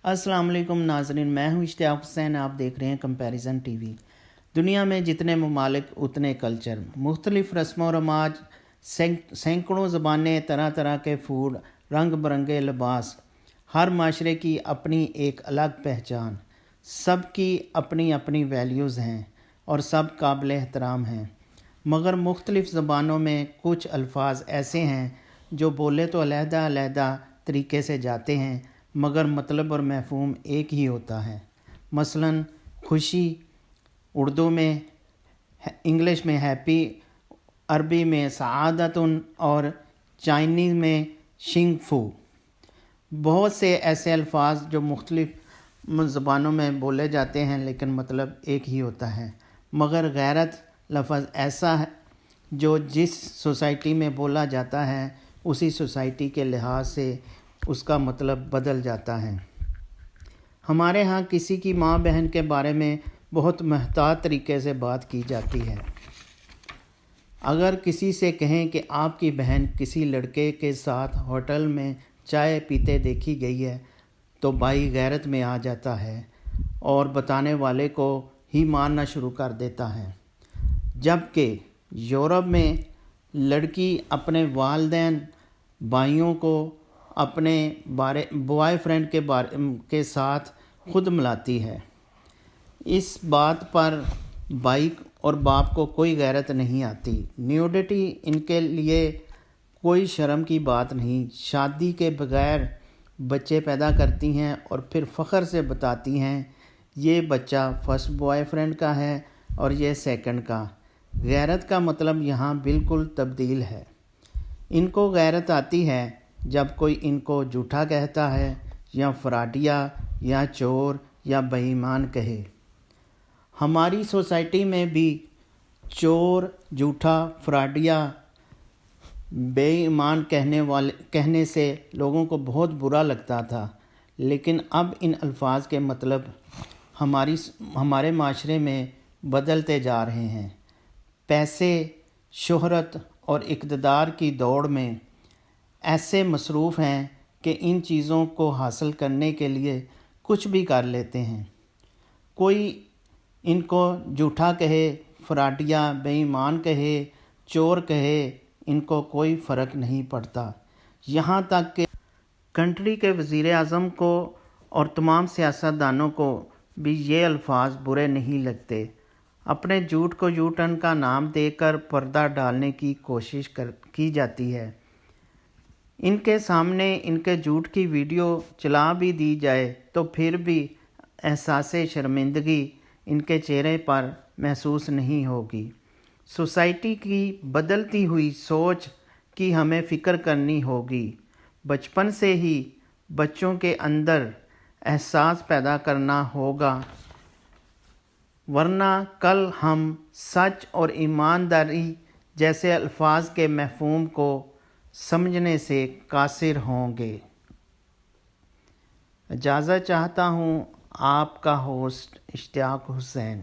अस्सलाम वालेकुम नाजरीन, मैं हूं इश्तियाक हुसैन। आप देख रहे हैं कंपैरिजन टीवी। दुनिया में जितने ममालिक उतने कल्चर, मुख्तलिफ़ रस्म व रवाज, सैकड़ों ज़बानें, तरह तरह के फूड, रंग बरंगे लिबास, हर माशरे की अपनी एक अलग पहचान, सब की अपनी अपनी वैल्यूज़ हैं और सब काबिल एहतराम हैं। मगर मुख्तलिफ़ ज़बानों में कुछ अल्फाज ऐसे हैं जो बोले तो अलहदा अलहदा तरीके से जाते हैं मगर मतलब और मफ़हूम एक ही होता है। मसलन खुशी उर्दू में, इंग्लिश में हैप्पी, अरबी में सआदतुन और चाइनीज़ में शिंग फू। बहुत से ऐसे अल्फाज जो मुख्तलिफ़ ज़बानों में बोले जाते हैं लेकिन मतलब एक ही होता है। मगर गैरत लफ्ज़ ऐसा है जो जिस सोसाइटी में बोला जाता है उसी सोसाइटी के लिहाज से उसका मतलब बदल जाता है। हमारे यहाँ किसी की माँ बहन के बारे में बहुत महतात तरीके से बात की जाती है। अगर किसी से कहें कि आपकी बहन किसी लड़के के साथ होटल में चाय पीते देखी गई है तो भाई गैरत में आ जाता है और बताने वाले को ही मारना शुरू कर देता है। जबकि यूरोप में लड़की अपने वालिदैन भाइयों को अपने बॉयफ्रेंड के साथ खुद मिलाती है। इस बात पर भाई और बाप को कोई गैरत नहीं आती। न्यूडिटी इनके लिए कोई शर्म की बात नहीं। शादी के बगैर बच्चे पैदा करती हैं और फिर फ़ख्र से बताती हैं ये बच्चा फर्स्ट बॉयफ्रेंड का है और ये सेकंड का। गैरत का मतलब यहाँ बिल्कुल तब्दील है। इनको गैरत आती है जब कोई इनको झूठा कहता है या फ्राडिया या चोर या बेईमान कहे। हमारी सोसाइटी में भी चोर, झूठा, फ्राडिया, बेईमान कहने से लोगों को बहुत बुरा लगता था, लेकिन अब इन अल्फाज के मतलब हमारे माशरे में बदलते जा रहे हैं। पैसे, शोहरत और इक़्तिदार की दौड़ में ऐसे मसरूफ़ हैं कि इन चीज़ों को हासिल करने के लिए कुछ भी कर लेते हैं। कोई इनको झूठा कहे, फ्राडिया, बेईमान कहे, चोर कहे, इनको कोई फ़र्क नहीं पड़ता। यहाँ तक कि कंट्री के वज़ीर आज़म को और तमाम सियासतदानों को भी ये अल्फाज बुरे नहीं लगते। अपने झूठ को यू टर्न का नाम देकर पर्दा डालने की कोशिश की जाती है। इनके सामने इनके झूठ की वीडियो चला भी दी जाए तो फिर भी एहसास शर्मिंदगी इनके चेहरे पर महसूस नहीं होगी। सोसाइटी की बदलती हुई सोच की हमें फ़िक्र करनी होगी। बचपन से ही बच्चों के अंदर एहसास पैदा करना होगा, वरना कल हम सच और ईमानदारी जैसे अल्फाज के मफ़हूम को समझने से कासिर होंगे। इजाज़त चाहता हूँ, आपका होस्ट इश्तियाक हुसैन।